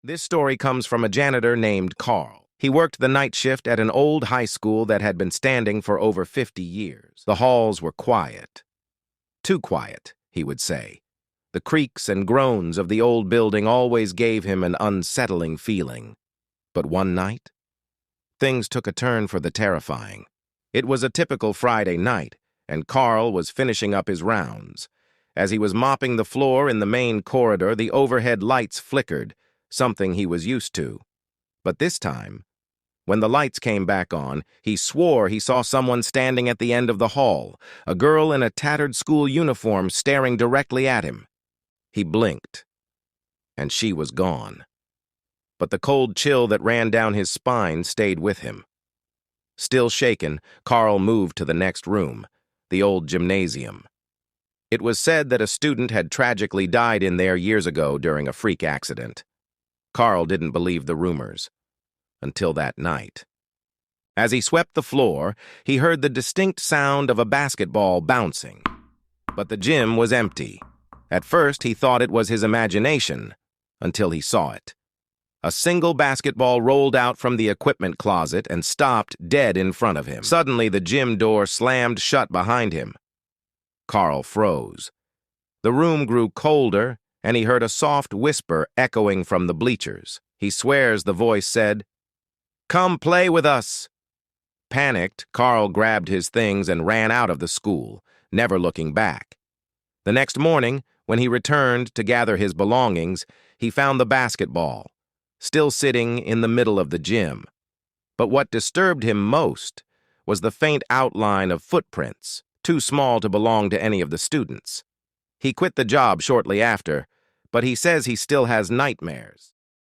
This story comes from a janitor named Carl. He worked the night shift at an old high school that had been standing for over 50 years. The halls were quiet. Too quiet, he would say. The creaks and groans of the old building always gave him an unsettling feeling. But one night, things took a turn for the terrifying. It was a typical Friday night, and Carl was finishing up his rounds. As he was mopping the floor in the main corridor, the overhead lights flickered, something he was used to. But this time, when the lights came back on, he swore he saw someone standing at the end of the hall, a girl in a tattered school uniform staring directly at him. He blinked, and she was gone. But the cold chill that ran down his spine stayed with him. Still shaken, Carl moved to the next room, the old gymnasium. It was said that a student had tragically died in there years ago during a freak accident. Carl didn't believe the rumors, until that night. As he swept the floor, he heard the distinct sound of a basketball bouncing. But the gym was empty. At first, he thought it was his imagination, until he saw it. A single basketball rolled out from the equipment closet and stopped dead in front of him. Suddenly, the gym door slammed shut behind him. Carl froze. The room grew colder, and he heard a soft whisper echoing from the bleachers. He swears the voice said, "Come play with us." Panicked, Carl grabbed his things and ran out of the school, never looking back. The next morning, when he returned to gather his belongings, he found the basketball, still sitting in the middle of the gym. But what disturbed him most was the faint outline of footprints, too small to belong to any of the students. He quit the job shortly after, but he says he still has nightmares.